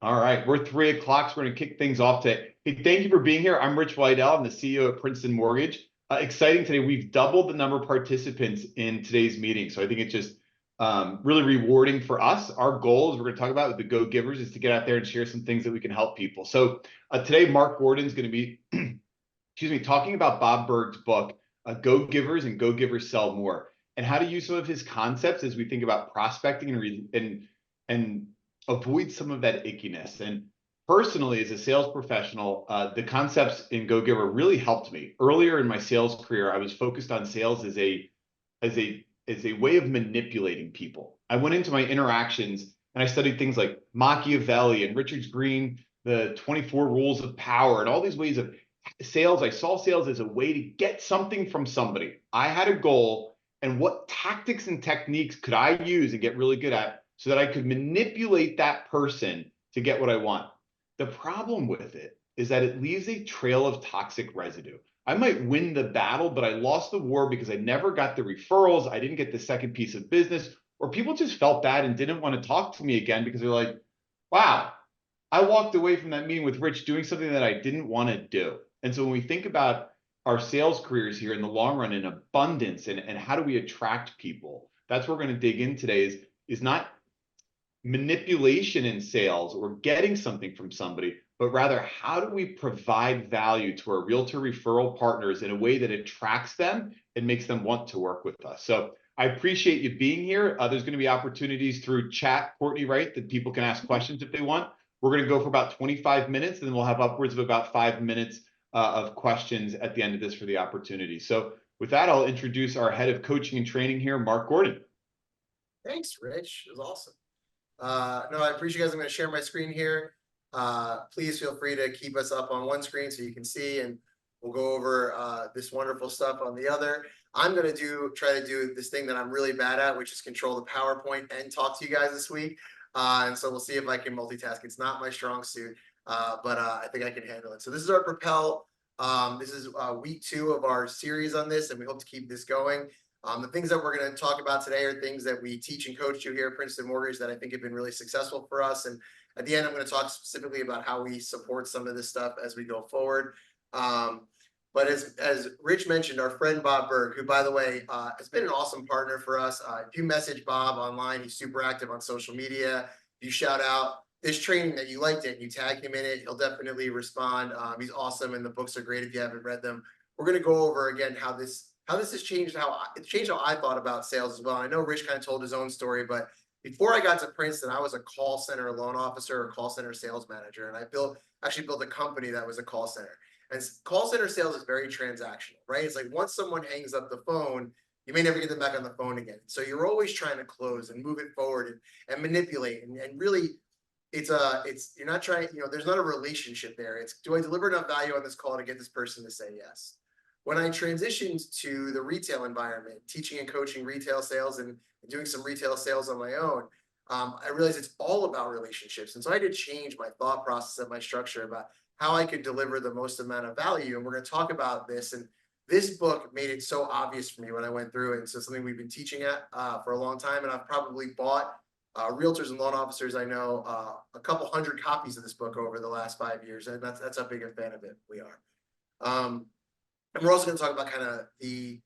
All right, we're 3 o'clock, so we're going to kick things off today. Hey, thank you for being here. I'm Rich Weidel. I'm the CEO at Princeton Mortgage. Exciting today. We've doubled the number of participants in today's meeting, so I think it's just really rewarding for us. Our goal, as we're going to talk about with the Go Givers, is to get out there and share some things that we can help people. So today, Mark Gordon's going to be, excuse me, talking about Bob Burg's book, Go Givers and Go Givers Sell More, and how to use some of his concepts as we think about prospecting and avoid some of that ickiness. And personally, as a sales professional, the concepts in Go Giver really helped me. Earlier in my sales career, I was focused on sales as a way of manipulating people. I went into my interactions and I studied things like Machiavelli and Richard Green, the 24 rules of power, and all these ways of sales. I saw sales as a way to get something from somebody. I had a goal, and what tactics and techniques could I use and get really good at so that I could manipulate that person to get what I want. The problem with it is that it leaves a trail of toxic residue. I might win the battle, but I lost the war because I never got the referrals. I didn't get the second piece of business, or people just felt bad and didn't want to talk to me again because they're like, wow, I walked away from that meeting with Rich doing something that I didn't want to do. And so when we think about our sales careers here in the long run in abundance and how do we attract people, that's what we're going to dig in today is not manipulation in sales or getting something from somebody, but rather how do we provide value to our realtor referral partners in a way that attracts them and makes them want to work with us. So I appreciate you being here. There's going to be opportunities through chat, Courtney, right, that people can ask questions if they want. We're going to go for about 25 minutes, and then we'll have upwards of about 5 minutes of questions at the end of this for the opportunity. So with that, I'll introduce our head of coaching and training here, Mark Gordon. Thanks, Rich. It was awesome. No, I appreciate you guys. I'm going to share my screen here. Please feel free to keep us up on one screen so you can see, and we'll go over this wonderful stuff on the other. I'm going to try to do this thing that I'm really bad at, which is control the PowerPoint and talk to you guys this week. And so we'll see if I can multitask. It's not my strong suit, but I think I can handle it. So this is our Propel. This is week 2 of our series on this, and we hope to keep this going. The things that we're going to talk about today are things that we teach and coach you here at Princeton Mortgage that I think have been really successful for us. And at the end, I'm going to talk specifically about how we support some of this stuff as we go forward. But as Rich mentioned, our friend Bob Burg, who, by the way, has been an awesome partner for us. If you message Bob online, he's super active on social media. If you shout out this training that you liked it and you tag him in it, he'll definitely respond. He's awesome, and the books are great if you haven't read them. We're going to go over again how this has changed, how I thought about sales as well. I know Rich kind of told his own story, but before I got to Princeton, I was a call center loan officer or call center sales manager, and I actually built a company that was a call center. And call center sales is very transactional, right? It's like once someone hangs up the phone, you may never get them back on the phone again. So you're always trying to close and move it forward and manipulate, and really, you're not trying, there's not a relationship there. It's, do I deliver enough value on this call to get this person to say yes? When I transitioned to the retail environment, teaching and coaching retail sales and doing some retail sales on my own, I realized it's all about relationships. And so I had to change my thought process and my structure about how I could deliver the most amount of value. And we're going to talk about this. And this book made it so obvious for me when I went through it. And so something we've been teaching at for a long time. And I've probably bought realtors and loan officers I know a couple hundred copies of this book over the last 5 years. And that's how big a fan of it we are. And we're also going to talk about kind of the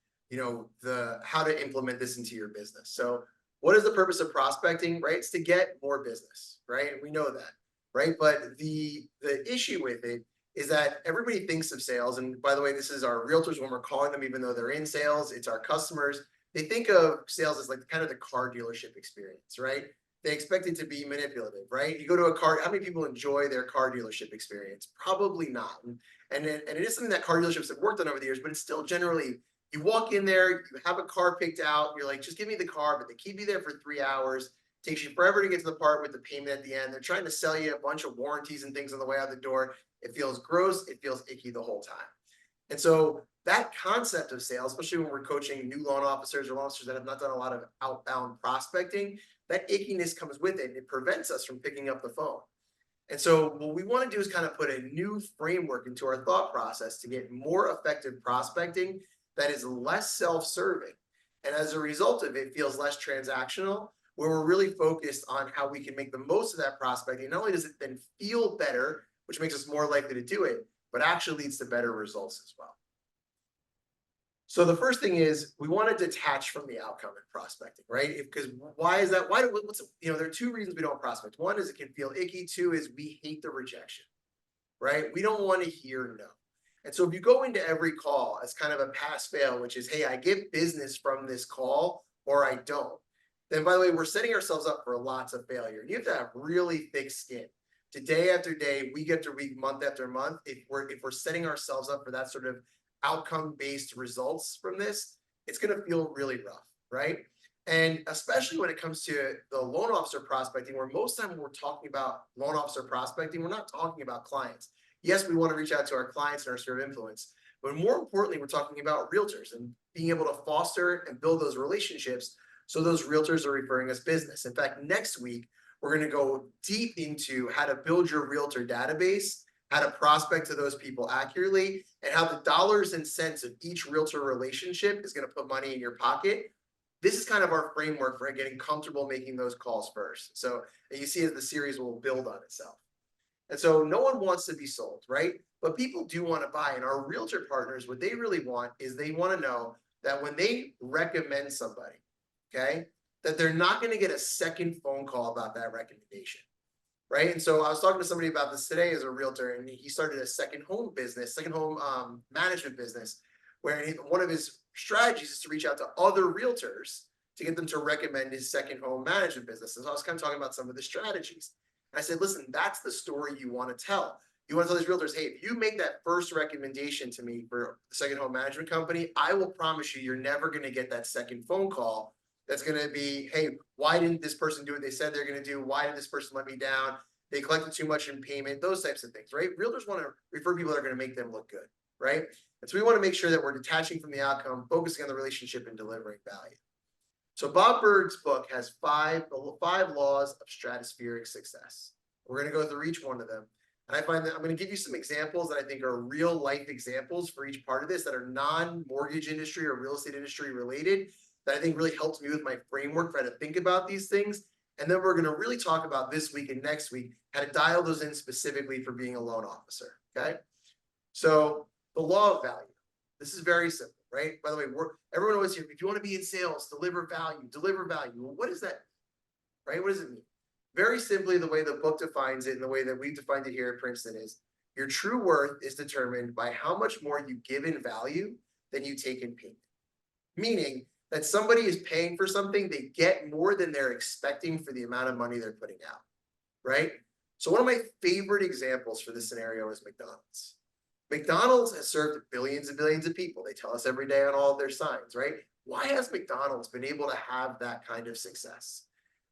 how to implement this into your business. So what is the purpose of prospecting, right? It's to get more business, right? And we know that, right? But the issue with it is that everybody thinks of sales. And by the way, this is our realtors when we're calling them, even though they're in sales, it's our customers. They think of sales as like kind of the car dealership experience, right? They expect it to be manipulative, right? You go to a car, how many people enjoy their car dealership experience? Probably not. And it is something that car dealerships have worked on over the years, but it's still generally, you walk in there, you have a car picked out, you're like, just give me the car, but they keep you there for 3 hours. It takes you forever to get to the part with the payment at the end. They're trying to sell you a bunch of warranties and things on the way out the door. It feels gross. It feels icky the whole time. And so that concept of sales, especially when we're coaching new loan officers or loan officers that have not done a lot of outbound prospecting, that ickiness comes with it. It prevents us from picking up the phone. And so what we want to do is kind of put a new framework into our thought process to get more effective prospecting that is less self-serving. And as a result of it, feels less transactional, where we're really focused on how we can make the most of that prospecting. Not only does it then feel better, which makes us more likely to do it, but actually leads to better results as well. So the first thing is we want to detach from the outcome in prospecting, right? Because why is that? There are two reasons we don't prospect. One is it can feel icky. Two is we hate the rejection, right? We don't want to hear no. And so if you go into every call as kind of a pass fail, which is, hey, I get business from this call or I don't, then by the way, we're setting ourselves up for lots of failure. You have to have really thick skin. To day after day, week after week, month after month, if we're setting ourselves up for that sort of outcome-based results from this, it's going to feel really rough, right? And especially when it comes to the loan officer prospecting, where most time when we're talking about loan officer prospecting, we're not talking about clients. Yes, we want to reach out to our clients and our sphere of influence, but more importantly, we're talking about realtors and being able to foster and build those relationships so those realtors are referring us business. In fact, next week, we're going to go deep into how to build your realtor database, how to prospect to those people accurately, and how the dollars and cents of each realtor relationship is going to put money in your pocket. This is kind of our framework for getting comfortable making those calls first. So you see as the series will build on itself. And so no one wants to be sold, right? But people do want to buy. And our realtor partners, what they really want is they want to know that when they recommend somebody, okay, that they're not going to get a second phone call about that recommendation, right? And so I was talking to somebody about this today as a realtor, and he started a second home management business, where one of his strategies is to reach out to other realtors to get them to recommend his second home management business. And so I was kind of talking about some of the strategies. And I said, listen, that's the story you want to tell. You want to tell these realtors, hey, if you make that first recommendation to me for the second home management company, I will promise you, you're never going to get that second phone call. That's going to be, hey, why didn't this person do what they said they're going to do? Why did this person let me down? They collected too much in payment, those types of things, right? Realtors want to refer people that are going to make them look good, right? And so we want to make sure that we're detaching from the outcome, focusing on the relationship and delivering value. So Bob Berg's book has five laws of stratospheric success. We're going to go through each one of them. And I find that I'm going to give you some examples that I think are real life examples for each part of this that are non-mortgage industry or real estate industry related that I think really helps me with my framework for how to think about these things. And then we're going to really talk about this week and next week, how to dial those in specifically for being a loan officer, okay? So the law of value. This is very simple, right? By the way, everyone always hears, if you want to be in sales, deliver value, deliver value. Well, what is that, right? What does it mean? Very simply, the way the book defines it and the way that we've defined it here at Princeton is your true worth is determined by how much more you give in value than you take in payment. Meaning that somebody is paying for something, they get more than they're expecting for the amount of money they're putting out, right? So one of my favorite examples for this scenario is McDonald's. McDonald's has served billions and billions of people. They tell us every day on all of their signs, right? Why has McDonald's been able to have that kind of success?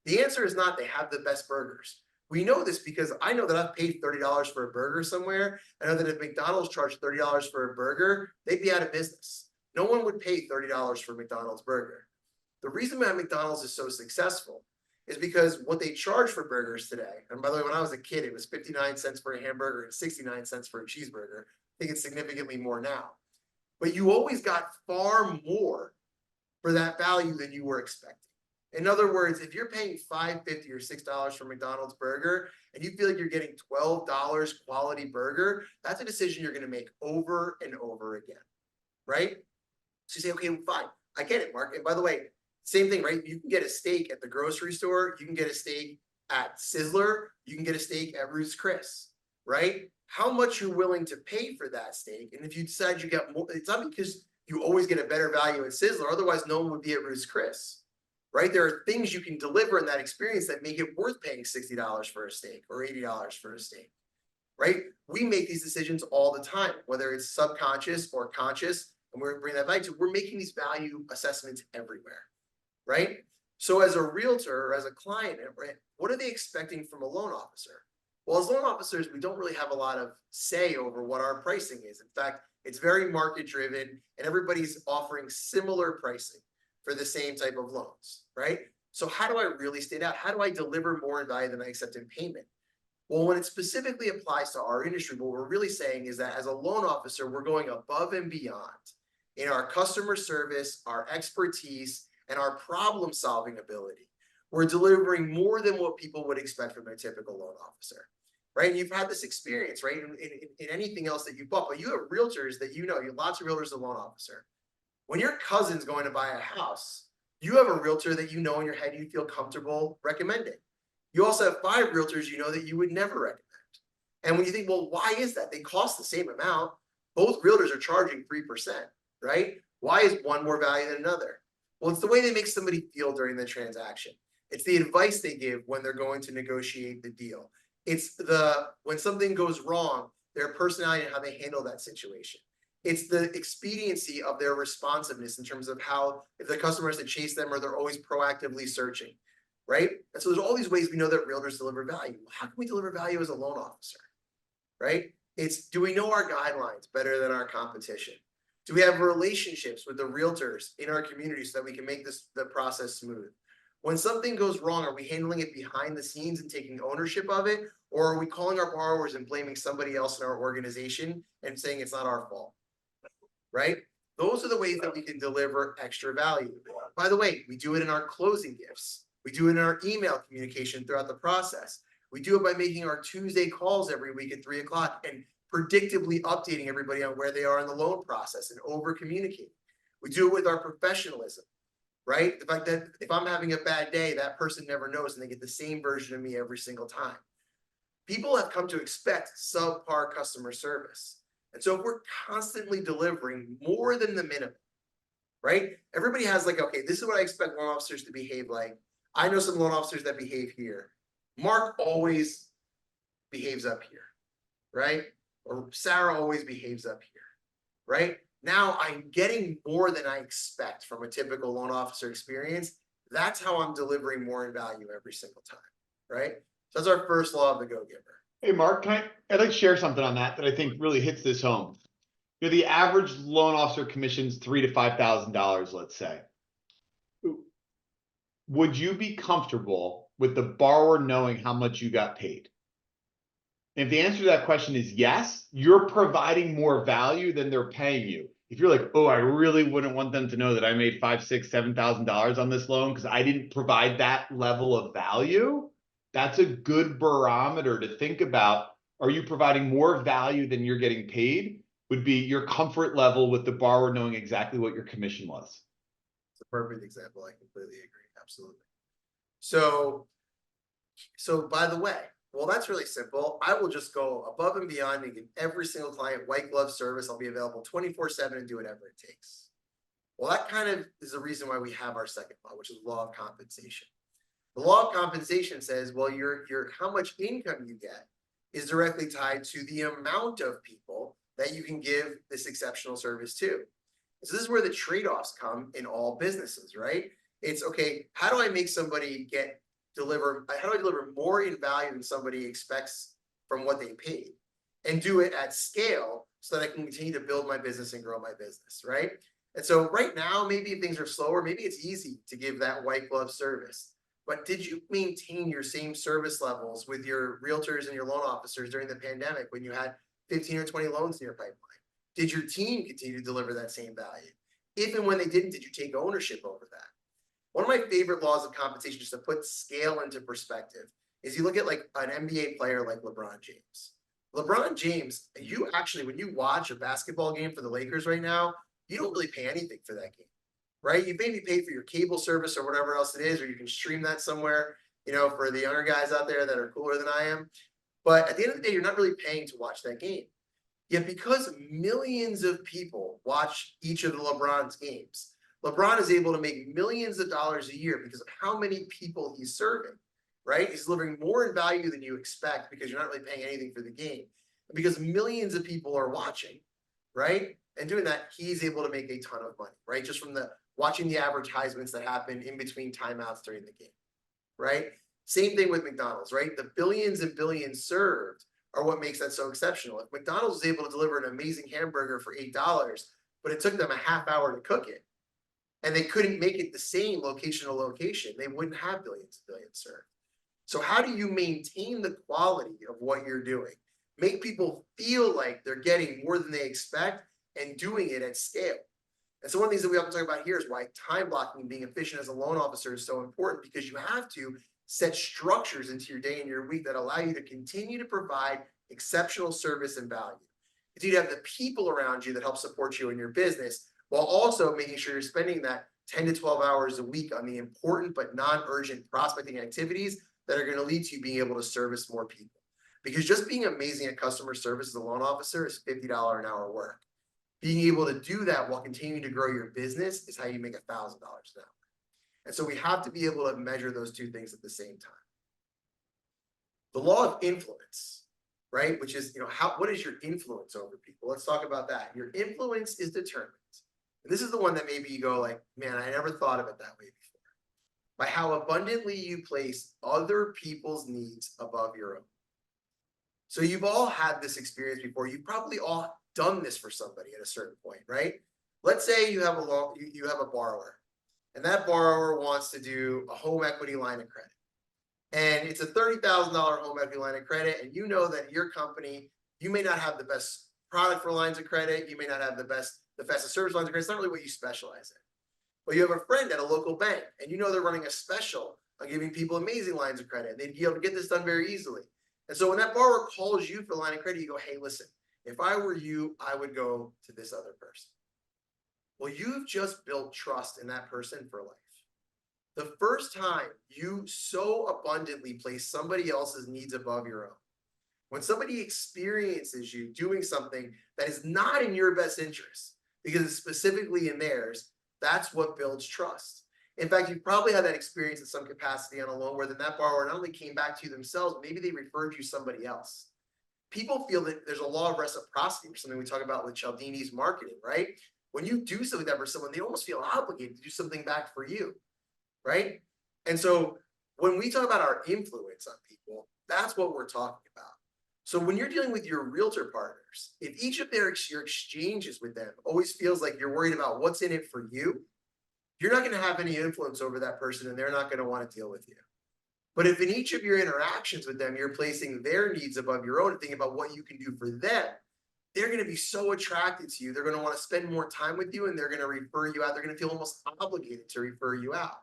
The answer is not they have the best burgers. We know this because I know that I've paid $30 for a burger somewhere. I know that if McDonald's charged $30 for a burger, they'd be out of business. No one would pay $30 for a McDonald's burger. The reason why McDonald's is so successful is because what they charge for burgers today, and by the way, when I was a kid, it was 59 cents for a hamburger and 69 cents for a cheeseburger. I think it's significantly more now. But you always got far more for that value than you were expecting. In other words, if you're paying $5.50 or $6 for McDonald's burger and you feel like you're getting $12 quality burger, that's a decision you're going to make over and over again, right? So you say, okay, fine, I get it, Mark. And by the way, same thing, right? You can get a steak at the grocery store. You can get a steak at Sizzler. You can get a steak at Ruth's Chris, right? How much you're willing to pay for that steak. And if you decide you get more, it's not because you always get a better value at Sizzler. Otherwise, no one would be at Ruth's Chris, right? There are things you can deliver in that experience that make it worth paying $60 for a steak or $80 for a steak, right? We make these decisions all the time, whether it's subconscious or conscious, and we're bringing that back to, we're making these value assessments everywhere, right? So as a realtor or as a client, right, what are they expecting from a loan officer? Well, as loan officers, we don't really have a lot of say over what our pricing is. In fact, it's very market driven and everybody's offering similar pricing for the same type of loans, right? So how do I really stand out? How do I deliver more in value than I accept in payment? Well, when it specifically applies to our industry, what we're really saying is that as a loan officer, we're going above and beyond in our customer service, our expertise, and our problem-solving ability. we're delivering more than what people would expect from a typical loan officer, right? And you've had this experience, right? In anything else that you bought, but you have realtors that you have lots of realtors as a loan officer. When your cousin's going to buy a house, you have a realtor that you know in your head you feel comfortable recommending. You also have 5 realtors you know that you would never recommend. And when you think, well, why is that? They cost the same amount. Both realtors are charging 3%, right? Why is one more value than another? Well, it's the way they make somebody feel during the transaction. It's the advice they give when they're going to negotiate the deal. It's when something goes wrong, their personality and how they handle that situation. It's the expediency of their responsiveness in terms of how, if the customer has to chase them or they're always proactively searching, right? And so there's all these ways we know that realtors deliver value. How can we deliver value as a loan officer, right? It's, do we know our guidelines better than our competition? Do we have relationships with the realtors in our community so that we can make the process smooth? When something goes wrong, are we handling it behind the scenes and taking ownership of it? Or are we calling our borrowers and blaming somebody else in our organization and saying it's not our fault, right? Those are the ways that we can deliver extra value. By the way, we do it in our closing gifts. We do it in our email communication throughout the process. We do it by making our Tuesday calls every week at 3 o'clock and predictably updating everybody on where they are in the loan process and over communicating. We do it with our professionalism, right? The fact that if I'm having a bad day, that person never knows and they get the same version of me every single time. People have come to expect subpar customer service. And so if we're constantly delivering more than the minimum, right? Everybody has like, okay, this is what I expect loan officers to behave like. I know some loan officers that behave here. Mark always behaves up here, right? Or Sarah always behaves up here, right? Now I'm getting more than I expect from a typical loan officer experience. That's how I'm delivering more in value every single time, right? So that's our first law of the go-giver. Hey, Mark, I'd like to share something on that I think really hits this home. The average loan officer commission's $3,000 to $5,000, let's say. Would you be comfortable with the borrower knowing how much you got paid? If the answer to that question is yes, you're providing more value than they're paying you. If you're like, oh, I really wouldn't want them to know that I made $5,000, $6,000, $7,000 on this loan because I didn't provide that level of value, that's a good barometer to think about. Are you providing more value than you're getting paid? Would be your comfort level with the borrower knowing exactly what your commission was. It's a perfect example. I completely agree. Absolutely. So by the way, well, that's really simple. I will just go above and beyond and give every single client white glove service. I'll be available 24/7 and do whatever it takes. Well, that kind of is the reason why we have our second law, which is the law of compensation. The law of compensation says, well, your how much income you get is directly tied to the amount of people that you can give this exceptional service to. So this is where the trade-offs come in all businesses, right? It's okay, how do I make somebody how do I deliver more in value than somebody expects from what they paid and do it at scale so that I can continue to build my business and grow my business, right? And so right now, maybe if things are slower, maybe it's easy to give that white glove service. But did you maintain your same service levels with your realtors and your loan officers during the pandemic when you had 15 or 20 loans in your pipeline? Did your team continue to deliver that same value? If and when they didn't, did you take ownership over that? One of my favorite laws of compensation, just to put scale into perspective, is you look at like an NBA player like LeBron James. LeBron James, you actually, when you watch a basketball game for the Lakers right now, you don't really pay anything for that game, right? You maybe pay for your cable service or whatever else it is, or you can stream that somewhere, for the younger guys out there that are cooler than I am. But at the end of the day, you're not really paying to watch that game. Yet because millions of people watch each of the LeBron's games, LeBron is able to make millions of dollars a year because of how many people he's serving, right? He's delivering more in value than you expect because you're not really paying anything for the game. And because millions of people are watching, right? And doing that, he's able to make a ton of money, right? Just from watching the advertisements that happen in between timeouts during the game, right? Same thing with McDonald's, right? The billions and billions served are what makes that so exceptional. If McDonald's was able to deliver an amazing hamburger for $8, but it took them a half hour to cook it, and they couldn't make it the same location to location, they wouldn't have billions and billions served. So how do you maintain the quality of what you're doing? Make people feel like they're getting more than they expect and doing it at scale. And so one of the things that we often talk about here is why time blocking and being efficient as a loan officer is so important, because you have to set structures into your day and your week that allow you to continue to provide exceptional service and value. It's you to have the people around you that help support you in your business, while also making sure you're spending that 10 to 12 hours a week on the important but non-urgent prospecting activities that are going to lead to you being able to service more people. Because just being amazing at customer service as a loan officer is $50 an hour work. Being able to do that while continuing to grow your business is how you make $1,000 an hour. And so we have to be able to measure those two things at the same time. The law of influence, right? Which is, what is your influence over people? Let's talk about that. Your influence is determined. And this is the one that maybe you go like, man, I never thought of it that way before. By how abundantly you place other people's needs above your own. So you've all had this experience before. You've probably all done this for somebody at a certain point, right? Let's say you have a borrower, and that borrower wants to do a home equity line of credit. And it's a $30,000 home equity line of credit, and you know that your company, you may not have the best product for lines of credit, you may not have the fastest service lines of credit. It's not really what you specialize in. But you have a friend at a local bank, and you know they're running a special on giving people amazing lines of credit, and they'd be able to get this done very easily. And so when that borrower calls you for a line of credit, you go, hey, listen, if I were you, I would go to this other person. Well, you've just built trust in that person for life. The first time you so abundantly place somebody else's needs above your own, when somebody experiences you doing something that is not in your best interest, because it's specifically in theirs, that's what builds trust. In fact, you've probably had that experience in some capacity on a loan where then that borrower not only came back to you themselves, maybe they referred you somebody else. People feel that there's a law of reciprocity, or something we talk about with Cialdini's marketing, right? When you do something like that for someone, they almost feel obligated to do something back for you, right? And so when we talk about our influence on people, that's what we're talking about. So when you're dealing with your realtor partners, if each of your exchanges with them always feels like you're worried about what's in it for you, you're not going to have any influence over that person, and they're not going to want to deal with you. But if in each of your interactions with them, you're placing their needs above your own and thinking about what you can do for them, they're going to be so attracted to you. They're going to want to spend more time with you, and they're going to refer you out. They're going to feel almost obligated to refer you out.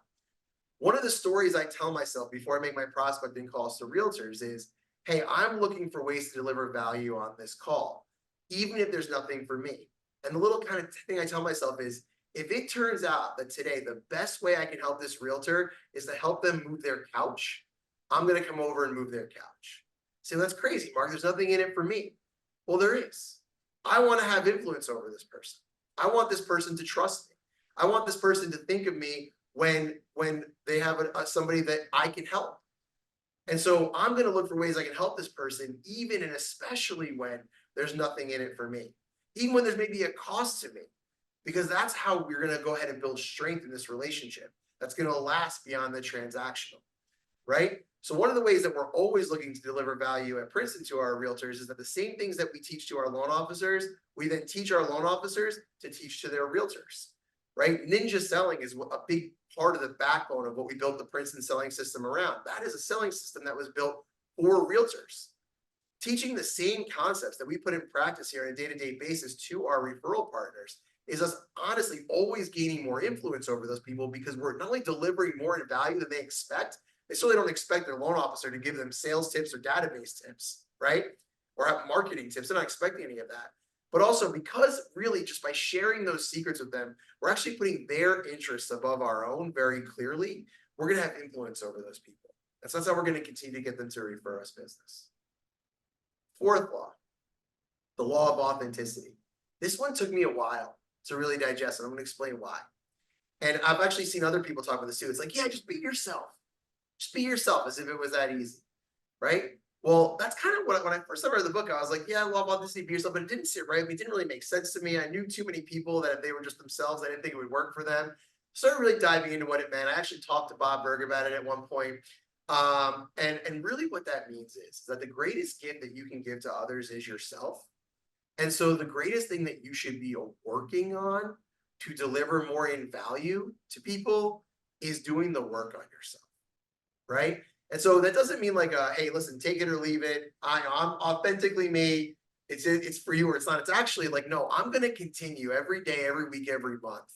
One of the stories I tell myself before I make my prospecting calls to realtors is, hey, I'm looking for ways to deliver value on this call, even if there's nothing for me. And the little kind of thing I tell myself is, if it turns out that today the best way I can help this realtor is to help them move their couch, I'm going to come over and move their couch. See, that's crazy, Mark. There's nothing in it for me. Well, there is. I want to have influence over this person. I want this person to trust me. I want this person to think of me when they have somebody that I can help. And so I'm going to look for ways I can help this person, even and especially when there's nothing in it for me, even when there's maybe a cost to me. Because that's how we're going to go ahead and build strength in this relationship that's going to last beyond the transactional, right? So one of the ways that we're always looking to deliver value at Princeton to our realtors is that the same things that we teach to our loan officers, we then teach our loan officers to teach to their realtors, right? Ninja selling is a big part of the backbone of what we built the Princeton selling system around. That is a selling system that was built for realtors. Teaching the same concepts that we put in practice here on a day-to-day basis to our referral partners is us honestly always gaining more influence over those people, because we're not only delivering more in value than they expect, they certainly don't expect their loan officer to give them sales tips or database tips, right? Or have marketing tips. They're not expecting any of that. But also because really just by sharing those secrets with them, we're actually putting their interests above our own very clearly. We're going to have influence over those people. And so that's how we're going to continue to get them to refer us business. Fourth law, the law of authenticity. This one took me a while to really digest, and I'm going to explain why. And I've actually seen other people talk about this too. It's like, yeah, just be yourself. Just be yourself, as if it was that easy, right? Well, that's kind of what, when I first read the book, I was like, yeah, law of authenticity, be yourself, but it didn't sit right. It didn't really make sense to me. I knew too many people that if they were just themselves, I didn't think it would work for them. Started really diving into what it meant. I actually talked to Bob Berg about it at one point. And really what that means is that the greatest gift that you can give to others is yourself. And so the greatest thing that you should be working on to deliver more in value to people is doing the work on yourself, right? And so that doesn't mean like, hey, listen, take it or leave it. I'm authentically me. it's for you or it's not. It's actually like, no, I'm going to continue every day, every week, every month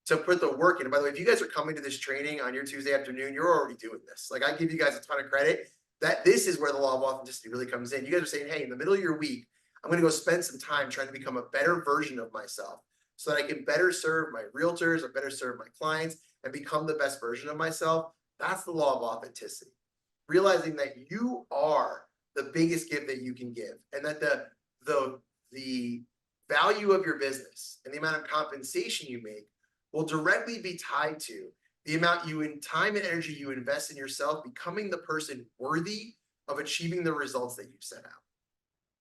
to put the work in. And by the way, if you guys are coming to this training on your Tuesday afternoon, you're already doing this. Like, I give you guys a ton of credit. That this is where the law of authenticity really comes in. You guys are saying, hey, in the middle of your week, I'm going to go spend some time trying to become a better version of myself so that I can better serve my realtors or better serve my clients and become the best version of myself. That's the law of authenticity. Realizing that you are the biggest gift that you can give, and that the value of your business and the amount of compensation you make will directly be tied to the amount you in time and energy you invest in yourself, becoming the person worthy of achieving the results that you've set out,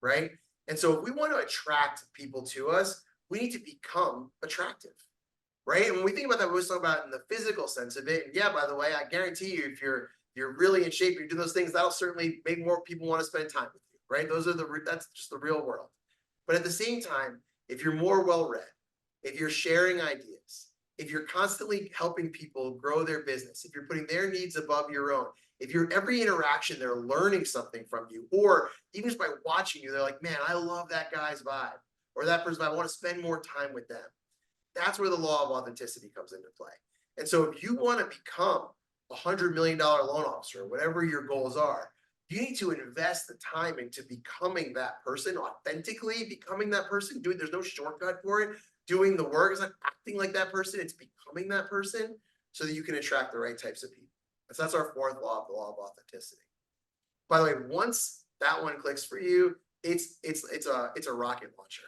right? And so if we want to attract people to us, we need to become attractive, right? And when we think about that, we always talk about in the physical sense of it. And yeah, by the way, I guarantee you, if you're really in shape, you're doing those things, that'll certainly make more people want to spend time with you, right? That's just the real world. But at the same time, if you're more well-read, if you're sharing ideas, if you're constantly helping people grow their business, if you're putting their needs above your own, if you're every interaction, they're learning something from you, or even just by watching you, they're like, man, I love that guy's vibe, or that person, I want to spend more time with them. That's where the law of authenticity comes into play. And so if you want to become $100 million loan officer, whatever your goals are, you need to invest the time into becoming that person, authentically becoming that person. There's no shortcut for it. Doing the work is not acting like that person, it's becoming that person so that you can attract the right types of people. So that's our fourth law, the law of authenticity. By the way, once that one clicks for you, it's a rocket launcher,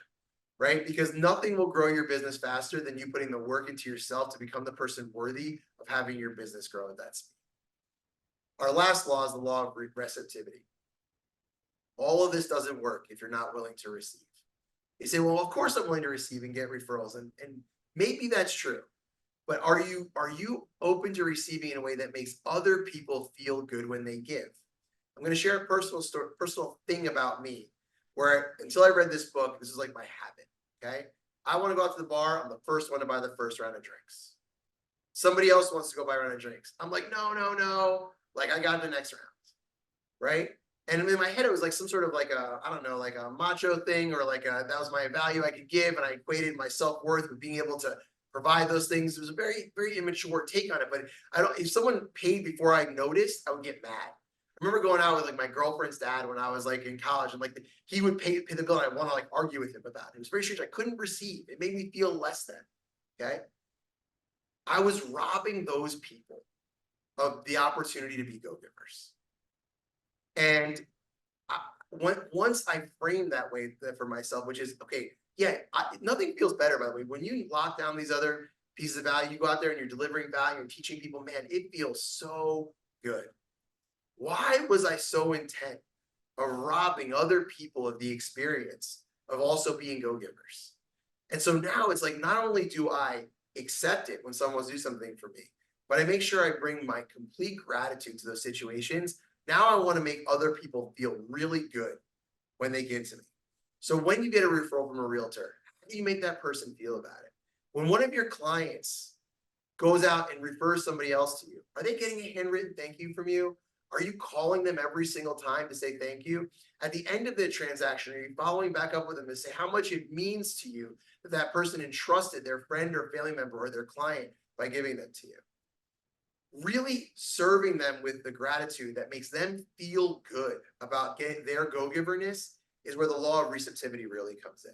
right? Because nothing will grow your business faster than you putting the work into yourself to become the person worthy of having your business grow at that speed. Our last law is the law of receptivity. All of this doesn't work if you're not willing to receive. You say, well, of course I'm willing to receive and get referrals. And maybe that's true. But are you open to receiving in a way that makes other people feel good when they give? I'm going to share a personal thing about me, where until I read this book, this is like my habit. Okay. I want to go out to the bar. I'm the first one to buy the first round of drinks. Somebody else wants to go buy a round of drinks. I'm like, no. Like, I got the next round. Right. And in my head, it was like some sort of like I don't know, like a macho thing, or like that was my value I could give. And I equated my self-worth with being able to provide those things. It was a very, very immature take on it. But if someone paid before I noticed, I would get mad. I remember going out with like my girlfriend's dad when I was like in college, and like he would pay the bill, and I want to like argue with him about it. It was very strange. I couldn't receive. It made me feel less than. Okay. I was robbing those people of the opportunity to be go-givers. And once I framed that way for myself, which is, okay, yeah, nothing feels better, by the way. When you lock down these other pieces of value, you go out there and you're delivering value and teaching people, man, it feels so good. Why was I so intent of robbing other people of the experience of also being go-givers? And so now it's like, not only do I accept it when someone wants to do something for me, but I make sure I bring my complete gratitude to those situations. Now I want to make other people feel really good when they give to me. So when you get a referral from a realtor, how do you make that person feel about it? When one of your clients goes out and refers somebody else to you, are they getting a handwritten thank you from you? Are you calling them every single time to say thank you? At the end of the transaction, are you following back up with them to say how much it means to you that that person entrusted their friend or family member or their client by giving them to you? Really serving them with the gratitude that makes them feel good about getting their go-giverness is where the law of receptivity really comes in.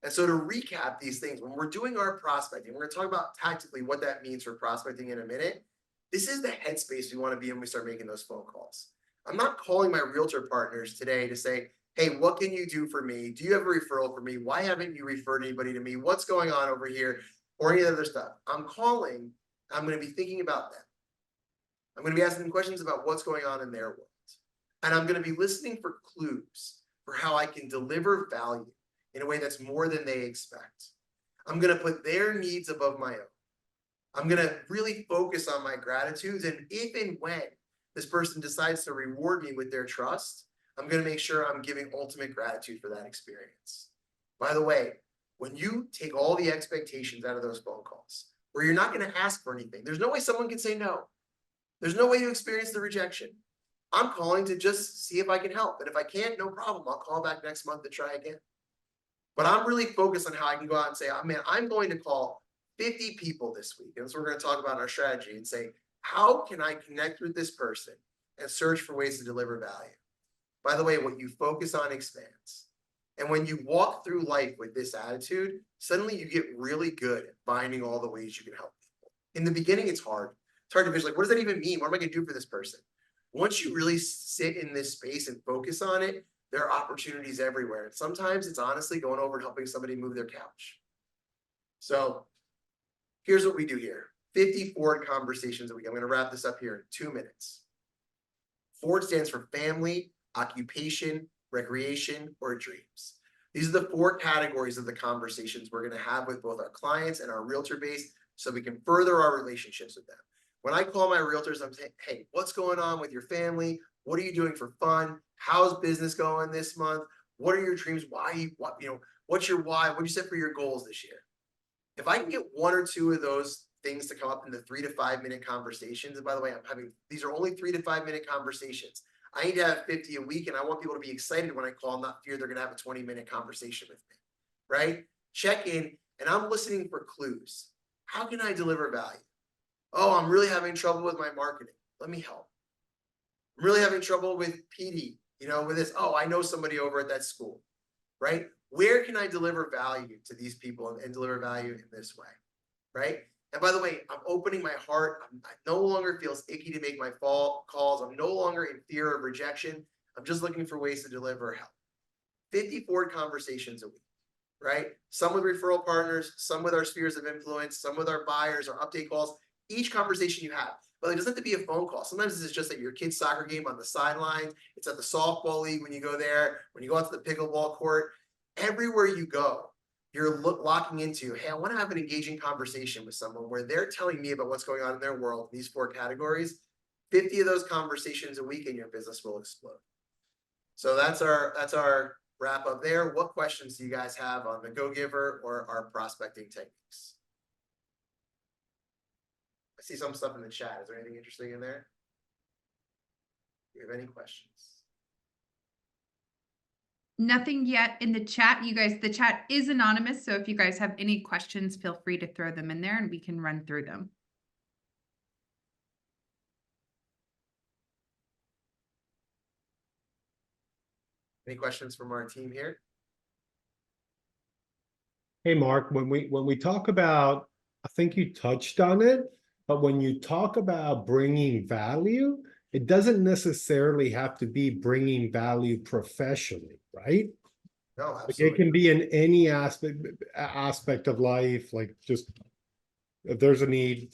And so to recap these things, when we're doing our prospecting, we're going to talk about tactically what that means for prospecting in a minute. This is the headspace we want to be in when we start making those phone calls. I'm not calling my realtor partners today to say, hey, what can you do for me? Do you have a referral for me? Why haven't you referred anybody to me? What's going on over here? Or any other stuff. I'm going to be thinking about them. I'm going to be asking them questions about what's going on in their world. And I'm going to be listening for clues for how I can deliver value in a way that's more than they expect. I'm going to put their needs above my own. I'm going to really focus on my gratitudes. And if and when this person decides to reward me with their trust, I'm going to make sure I'm giving ultimate gratitude for that experience. By the way, when you take all the expectations out of those phone calls, where you're not going to ask for anything, there's no way someone can say no. There's no way to experience the rejection. I'm calling to just see if I can help. And if I can't, no problem. I'll call back next month to try again. But I'm really focused on how I can go out and say, oh, man, I'm going to call 50 people this week. And so we're going to talk about our strategy and say, how can I connect with this person and search for ways to deliver value? By the way, what you focus on expands. And when you walk through life with this attitude, suddenly you get really good at finding all the ways you can help people. In the beginning, it's hard. It's hard to visualize. What does that even mean? What am I going to do for this person? Once you really sit in this space and focus on it, there are opportunities everywhere. And sometimes it's honestly going over and helping somebody move their couch. So here's what we do here. 50 Ford conversations a week. I'm going to wrap this up here in 2 minutes. Ford stands for family, occupation, recreation, or dreams. These are the 4 categories of the conversations we're going to have with both our clients and our realtor base so we can further our relationships with them. When I call my realtors, I'm saying, hey, what's going on with your family? What are you doing for fun? How's business going this month? What are your dreams? What's your why? What do you set for your goals this year? If I can get 1 or 2 of those things to come up in the 3 to 5 minute conversations, and by the way, these are only 3 to 5 minute conversations. I need to have 50 a week, and I want people to be excited when I call, not fear they're going to have a 20-minute conversation with me, right? Check in, and I'm listening for clues. How can I deliver value? Oh, I'm really having trouble with my marketing. Let me help. I'm really having trouble with PD, with this. Oh, I know somebody over at that school, right? Where can I deliver value to these people and deliver value in this way, right? And by the way, I'm opening my heart. I no longer feels icky to make my calls. I'm no longer in fear of rejection. I'm just looking for ways to deliver help. 50 Ford conversations a week, right? Some with referral partners, some with our spheres of influence, some with our buyers, our update calls. Each conversation you have, but it doesn't have to be a phone call. Sometimes this is just at your kid's soccer game on the sidelines. It's at the softball league when you go there, when you go out to the pickleball court. Everywhere you go, you're locking into, hey, I want to have an engaging conversation with someone where they're telling me about what's going on in their world, these 4 categories. 50 of those conversations a week and your business will explode. So that's our wrap up there. What questions do you guys have on the Go Giver or our prospecting techniques? I see some stuff in the chat. Is there anything interesting in there? Do you have any questions? Nothing yet in the chat. You guys, the chat is anonymous. So if you guys have any questions, feel free to throw them in there and we can run through them. Any questions from our team here? Hey, Mark, when we talk about, I think you touched on it, but when you talk about bringing value, it doesn't necessarily have to be bringing value professionally, right? No, Like absolutely. it can be in any aspect of life, like just if there's a need.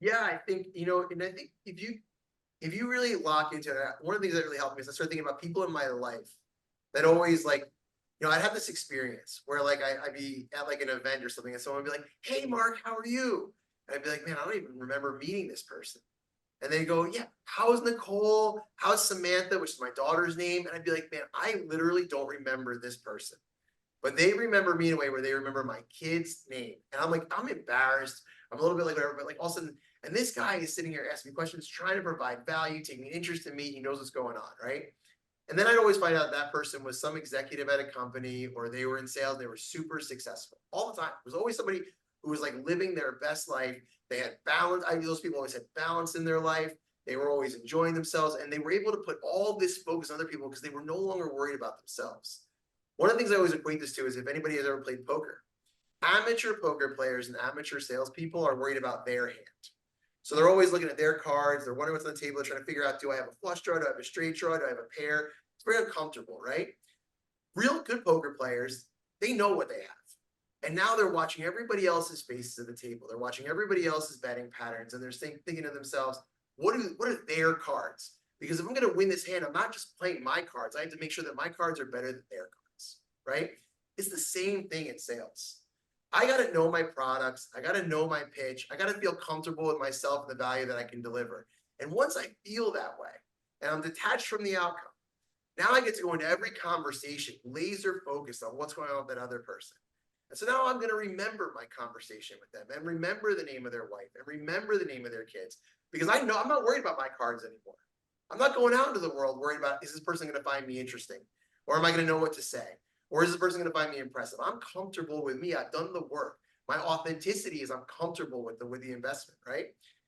Yeah, I think, and I think if you really lock into it, one of the things that really helped me is I started thinking about people in my life that always I'd have this experience where I'd be at an event or something and someone would be like, hey, Mark, how are you? And I'd be like, man, I don't even remember meeting this person. And they go, yeah, how's Nicole? How's Samantha, which is my daughter's name? And I'd be like, man, I literally don't remember this person. But they remember me in a way where they remember my kid's name. And I'm like, I'm embarrassed. I'm a little bit whatever, but all of a sudden, and this guy is sitting here asking me questions, trying to provide value, taking an interest in me. He knows what's going on, right? And then I'd always find out that person was some executive at a company or they were in sales. They were super successful all the time. There was always somebody who was living their best life. They had balance. Those people always had balance in their life. They were always enjoying themselves and they were able to put all this focus on other people because they were no longer worried about themselves. One of the things I always equate this to is if anybody has ever played poker, amateur poker players and amateur salespeople are worried about their hand. So they're always looking at their cards. They're wondering what's on the table. They're trying to figure out, do I have a flush draw? Do I have a straight draw? Do I have a pair? It's very uncomfortable, right? Real good poker players, they know what they have. And now they're watching everybody else's faces at the table. They're watching everybody else's betting patterns. And they're thinking to themselves, what are their cards? Because if I'm going to win this hand, I'm not just playing my cards. I have to make sure that my cards are better than their cards, right? It's the same thing in sales. I got to know my products. I got to know my pitch. I got to feel comfortable with myself and the value that I can deliver. And once I feel that way and I'm detached from the outcome, now I get to go into every conversation, laser focused on what's going on with that other person. And so now I'm going to remember my conversation with them and remember the name of their wife and remember the name of their kids because I know I'm not worried about my cards anymore. I'm not going out into the world worried about, is this person going to find me interesting? Or am I going to know what to say? Or is this person going to find me impressive? I'm comfortable with me. I've done the work. My authenticity is I'm comfortable with the investment, right?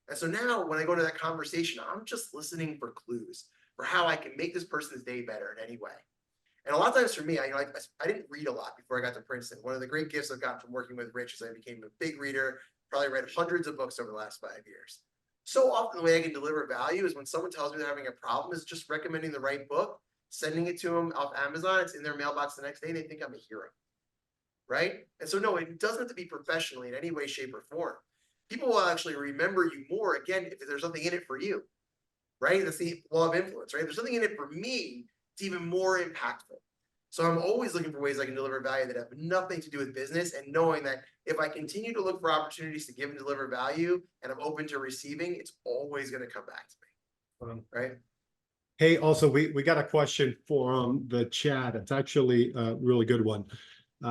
And so now when I go to that conversation, I'm just listening for clues for how I can make this person's day better in any way. And a lot of times for me, I didn't read a lot before I got to Princeton. One of the great gifts I've gotten from working with Rich is I became a big reader, probably read hundreds of books over the last 5 years. So often the way I can deliver value is when someone tells me they're having a problem is just recommending the right book, sending it to them off Amazon. It's in their mailbox the next day and they think I'm a hero, right? And so no, it doesn't have to be professionally in any way, shape, or form. People will actually remember you more, again, if there's something in it for you, right? That's the law of influence, right? If there's something in it for me, it's even more impactful. So I'm always looking for ways I can deliver value that have nothing to do with business, and knowing that if I continue to look for opportunities to give and deliver value and I'm open to receiving, it's always going to come back to me, right? Hey, also, we got a question from the chat. It's actually a really good one.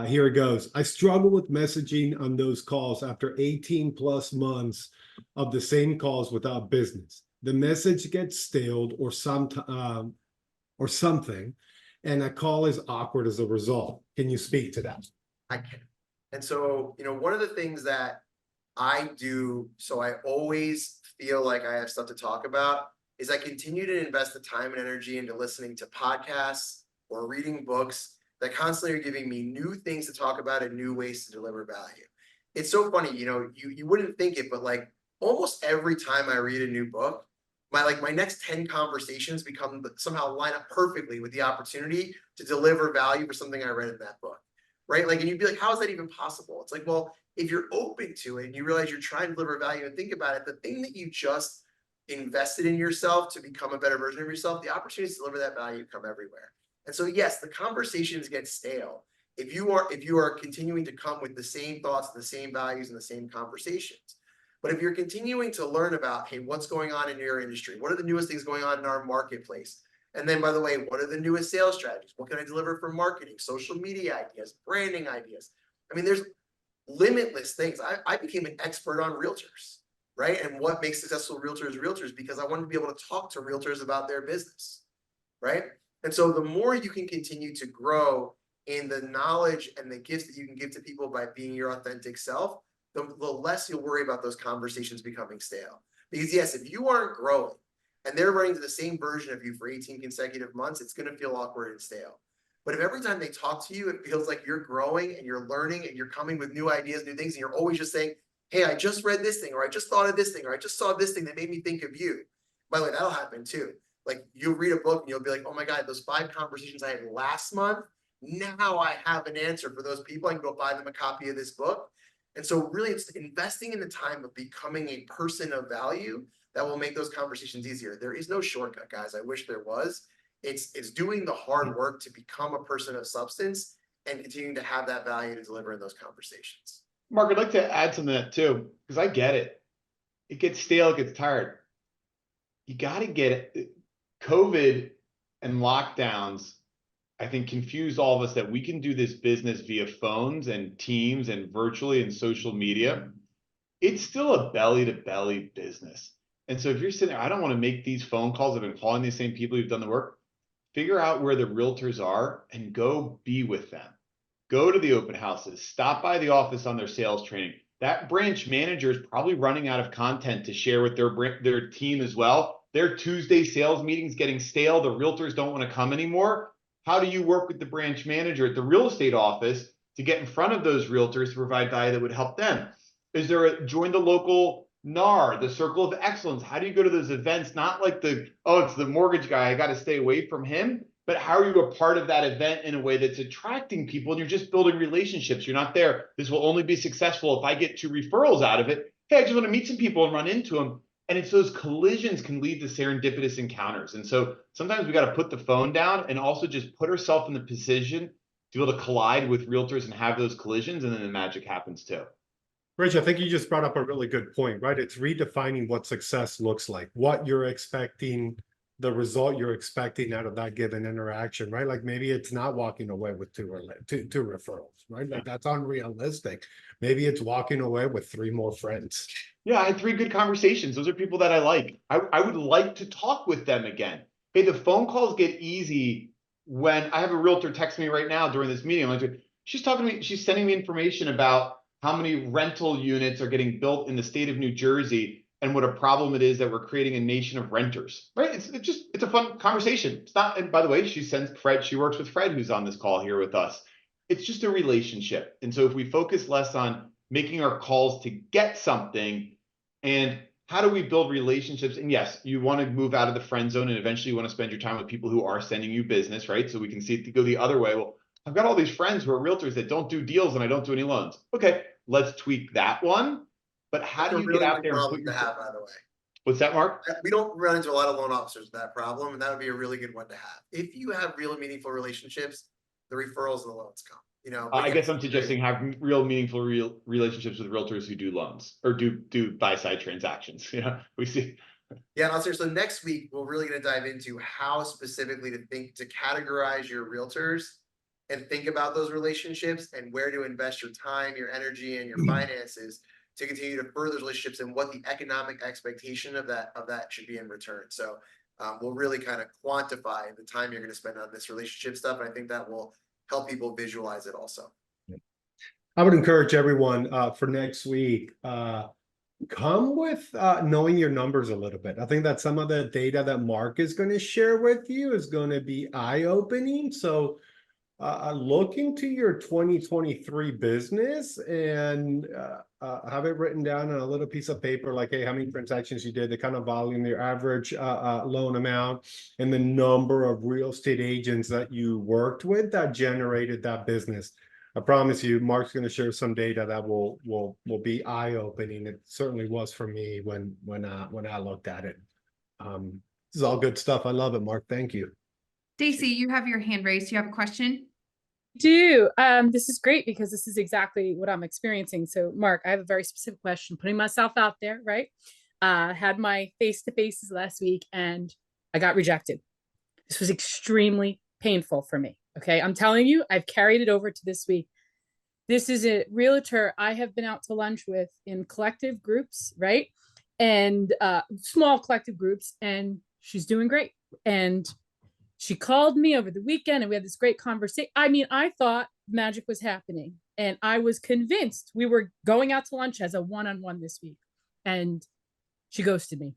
Here it goes. I struggle with messaging on those calls after 18 plus months of the same calls without business. The message gets staled or something, and a call is awkward as a result. Can you speak to that? I can. And so, one of the things that I do, so I always feel like I have stuff to talk about, is I continue to invest the time and energy into listening to podcasts or reading books that constantly are giving me new things to talk about and new ways to deliver value. It's so funny, you wouldn't think it, but like almost every time I read a new book, my next 10 conversations somehow line up perfectly with the opportunity to deliver value for something I read in that book, right? Like, and you'd be like, how is that even possible? It's like, well, if you're open to it and you realize you're trying to deliver value and think about it, the thing that you just invested in yourself to become a better version of yourself, the opportunities to deliver that value come everywhere. And so, yes, the conversations get stale if you are continuing to come with the same thoughts, the same values, and the same conversations. But if you're continuing to learn about, hey, what's going on in your industry? What are the newest things going on in our marketplace? And then, by the way, what are the newest sales strategies? What can I deliver for marketing, social media ideas, branding ideas? I mean, there's limitless things. I became an expert on realtors, right? And what makes successful realtors because I wanted to be able to talk to realtors about their business, right? And so the more you can continue to grow in the knowledge and the gifts that you can give to people by being your authentic self, the less you'll worry about those conversations becoming stale. Because yes, if you aren't growing and they're running to the same version of you for 18 consecutive months, it's going to feel awkward and stale. But if every time they talk to you, it feels like you're growing and you're learning and you're coming with new ideas, new things, and you're always just saying, hey, I just read this thing, or I just thought of this thing, or I just saw this thing that made me think of you. By the way, that'll happen too. Like, you'll read a book and you'll be like, oh my God, those 5 conversations I had last month, now I have an answer for those people. I can go buy them a copy of this book. And so really it's investing in the time of becoming a person of value that will make those conversations easier. There is no shortcut, guys. I wish there was. It's doing the hard work to become a person of substance and continuing to have that value to deliver in those conversations. Mark, I'd like to add something to that too, because I get it. It gets stale, it gets tired. You got to get it. COVID and lockdowns, I think, confused all of us that we can do this business via phones and Teams and virtually and social media. It's still a belly to belly business. And so if you're sitting there, I don't want to make these phone calls. I've been calling these same people who've done the work. Figure out where the realtors are and go be with them. Go to the open houses, stop by the office on their sales training. That branch manager is probably running out of content to share with their team as well. Their Tuesday sales meetings getting stale. The realtors don't want to come anymore. How do you work with the branch manager at the real estate office to get in front of those realtors to provide value that would help them? Is there join the local NAR, the Circle of Excellence? How do you go to those events? Not like it's the mortgage guy, I got to stay away from him. But how are you a part of that event in a way that's attracting people and you're just building relationships? You're not there. This will only be successful if I get 2 referrals out of it. Hey, I just want to meet some people and run into them. And it's those collisions can lead to serendipitous encounters. And so sometimes we got to put the phone down and also just put ourselves in the position to be able to collide with realtors and have those collisions. And then the magic happens too. Rich, I think you just brought up a really good point, right? It's redefining what success looks like, what you're expecting the result you're expecting out of that given interaction, right? Like maybe it's not walking away with two referrals, right? Like that's unrealistic. Maybe it's walking away with 3 more friends. Yeah, I had 3 good conversations. Those are people that I like. I would like to talk with them again. Hey, the phone calls get easy when I have a realtor text me right now during this meeting. I'm like, she's talking to me, she's sending me information about how many rental units are getting built in the state of New Jersey and what a problem it is that we're creating a nation of renters, right? It's a fun conversation. It's not, and by the way, she works with Fred, who's on this call here with us. It's just a relationship. And so if we focus less on making our calls to get something, and how do we build relationships? And yes, you want to move out of the friend zone and eventually you want to spend your time with people who are sending you business, right? So we can see it to go the other way. Well, I've got all these friends who are realtors that don't do deals and I don't do any loans. Okay, let's tweak that one. But how do you get out there and put your have, by the way? What's that, Mark? We don't run into a lot of loan officers with that problem, and that would be a really good one to have. If you have real meaningful relationships, the referrals and the loans come. You know, I guess I'm suggesting have real meaningful relationships with realtors who do loans or do buy-side transactions. Yeah, we see. Yeah, no, seriously. So next week, we're really going to dive into how specifically to categorize your realtors and think about those relationships and where to invest your time, your energy, and your finances to continue to further those relationships and what the economic expectation of that should be in return. So we'll really kind of quantify the time you're going to spend on this relationship stuff. And I think that will help people visualize it also. I would encourage everyone for next week, come with knowing your numbers a little bit. I think that some of the data that Mark is going to share with you is going to be eye-opening. So look into your 2023 business and have it written down on a little piece of paper, like, hey, how many transactions you did, the kind of volume, your average loan amount, and the number of real estate agents that you worked with that generated that business. I promise you, Mark's going to share some data that will be eye-opening. It certainly was for me when I looked at it. This is all good stuff. I love it, Mark. Thank you. Stacy, you have your hand raised. You have a question? Do. This is great because this is exactly what I'm experiencing. So Mark, I have a very specific question, putting myself out there, right? Had my face-to-faces last week and I got rejected. This was extremely painful for me. Okay. I'm telling you, I've carried it over to this week. This is a realtor I have been out to lunch with in collective groups, right? And small collective groups, and she's doing great. And she called me over the weekend and we had this great conversation. I mean, I thought magic was happening and I was convinced we were going out to lunch as a one-on-one this week. And she ghosted me,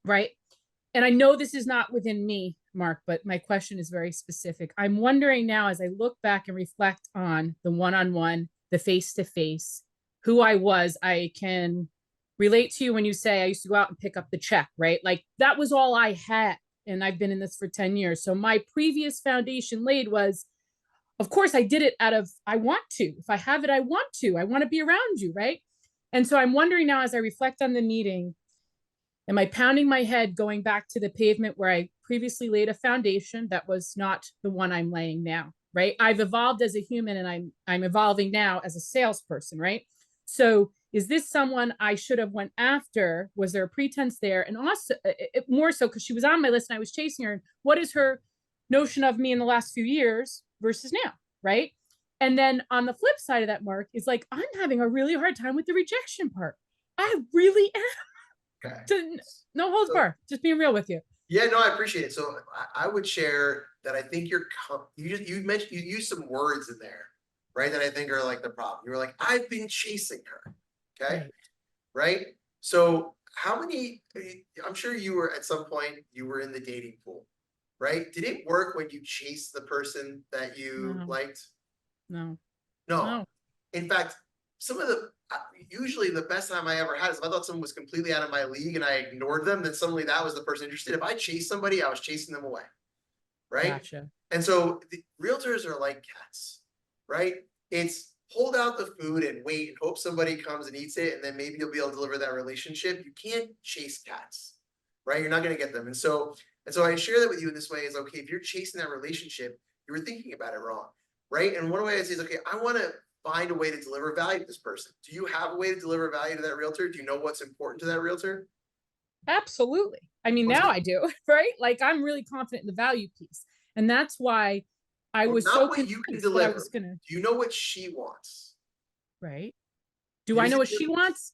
right? And I know this is not within me, Mark, but my question is very specific. I'm wondering now, as I look back and reflect on the one-on-one, the face-to-face, who I was, I can relate to you when you say I used to go out and pick up the check, right? Like that was all I had. And I've been in this for 10 years. So my previous foundation laid was, of course I did it out of, I want to, if I have it, I want to be around you. Right. And so I'm wondering now, as I reflect on the meeting, am I pounding my head going back to the pavement where I previously laid a foundation that was not the one I'm laying now, right? I've evolved as a human and I'm evolving now as a salesperson, right? So is this someone I should have went after? Was there a pretense there? And also more so because she was on my list and I was chasing her. What is her notion of me in the last few years versus now, right? And then on the flip side of that, Mark, is like, I'm having a really hard time with the rejection part. I really am. Okay. No holds bar, just being real with you. Yeah, no, I appreciate it. So I would share that I think you used some words in there, right? That I think are like the problem. You were like, I've been chasing her. Okay. Right. So I'm sure you were at some point, you were in the dating pool, right? Did it work when you chased the person that you liked? No. In fact, usually the best time I ever had is if I thought someone was completely out of my league and I ignored them, then suddenly that was the person interested. If I chased somebody, I was chasing them away. Right. Gotcha. And so the realtors are like cats, right? It's hold out the food and wait and hope somebody comes and eats it. And then maybe you'll be able to deliver that relationship. You can't chase cats, right? You're not going to get them. And so I share that with you in this way is, okay, if you're chasing that relationship, you were thinking about it wrong, right? And one way I say is, okay, I want to find a way to deliver value to this person. Do you have a way to deliver value to that realtor? Do you know what's important to that realtor? Absolutely. I mean, What's now it- I do, right? Like I'm really confident in the value piece. And that's why I Well, was not so what you can convinced that I deliver. was gonna, Do you know what she wants? right? Do I Here's know the what she difference. wants?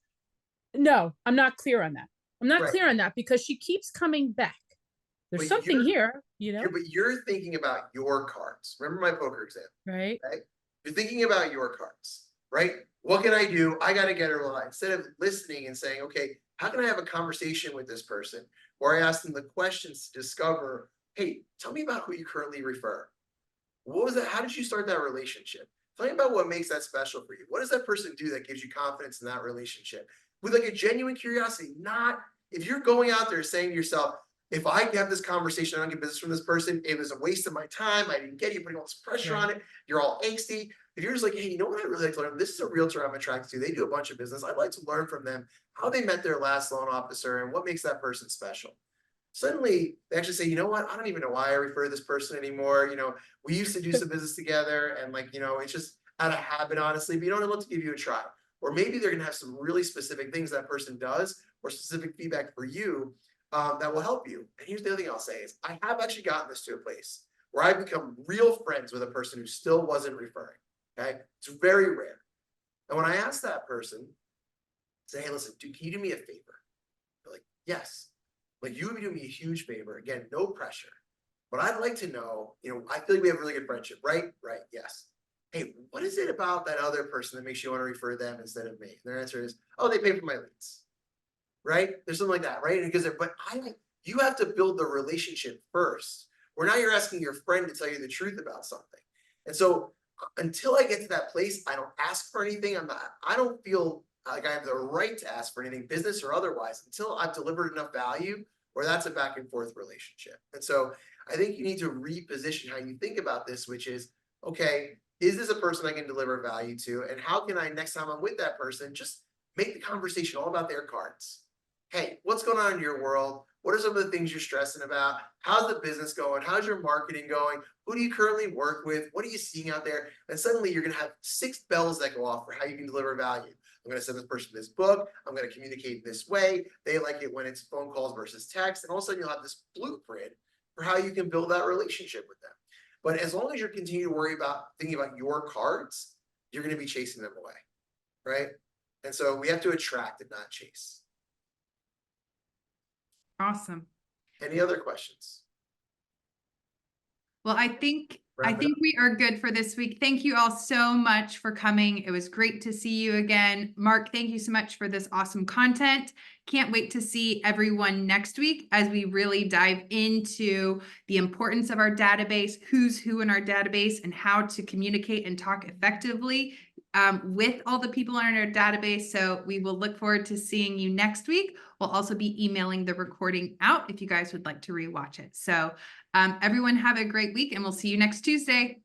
No, I'm not clear on that. I'm not Right. clear on that because she keeps coming back. There's But something here, you're thinking about your cards. Remember my poker example, right? okay? You're thinking about your cards, right? What can I do? I got to get her line. Instead of listening and saying, okay, how can I have a conversation with this person where I ask them the questions to discover, hey, tell me about who you currently refer. What was that? How did you start that relationship? Tell me about what makes that special for you. What does that person do that gives you confidence in that relationship? With like a genuine curiosity, not if you're going out there saying to yourself, if I have this conversation, I don't get business from this person, it was a waste of my time. I didn't get you putting all this pressure on it. You're all angsty. If you're just like, hey, you know what I really like to learn? This is a realtor I'm attracted to. They do a bunch of business. I'd like to learn from them how they met their last loan officer and what makes that person special. Suddenly they actually say, you know what? I don't even know why I refer to this person anymore. We used to do some business together and it's just out of habit, honestly, but I'd love to give you a try. Or maybe they're going to have some really specific things that person does or specific feedback for you that will help you. And here's the other thing I'll say is I have actually gotten this to a place where I've become real friends with a person who still wasn't referring. Okay. It's very rare. And when I ask that person, say, hey, listen, dude, can you do me a favor? They're like, yes. Like you would be doing me a huge favor. Again, no pressure. But I'd like to know, I feel like we have a really good friendship, right? Right. Yes. Hey, what is it about that other person that makes you want to refer them instead of me? And their answer is, oh, they pay for my leads. Right? There's something like that, right? Because you have to build the relationship first. Where now you're asking your friend to tell you the truth about something. And so until I get to that place, I don't ask for anything. I don't feel like I have the right to ask for anything, business or otherwise, until I've delivered enough value where that's a back and forth relationship. And so I think you need to reposition how you think about this, which is, okay, is this a person I can deliver value to? And how can I, next time I'm with that person, just make the conversation all about their cards? Hey, what's going on in your world? What are some of the things you're stressing about? How's the business going? How's your marketing going? Who do you currently work with? What are you seeing out there? And suddenly you're going to have 6 bells that go off for how you can deliver value. I'm going to send this person this book. I'm going to communicate this way. They like it when it's phone calls versus text. And all of a sudden you'll have this blueprint for how you can build that relationship with them. But as long as you're continuing to worry about thinking about your cards, you're going to be chasing them away, right? And so we have to attract and not chase. Awesome. Any other questions? Well, I think Wrap it up. we are good for this week. Thank you all so much for coming. It was great to see you again. Mark, thank you so much for this awesome content. Can't wait to see everyone next week as we really dive into the importance of our database, who's who in our database, and how to communicate and talk effectively with all the people in our database. So we will look forward to seeing you next week. We'll also be emailing the recording out if you guys would like to rewatch it. So everyone have a great week and we'll see you next Tuesday.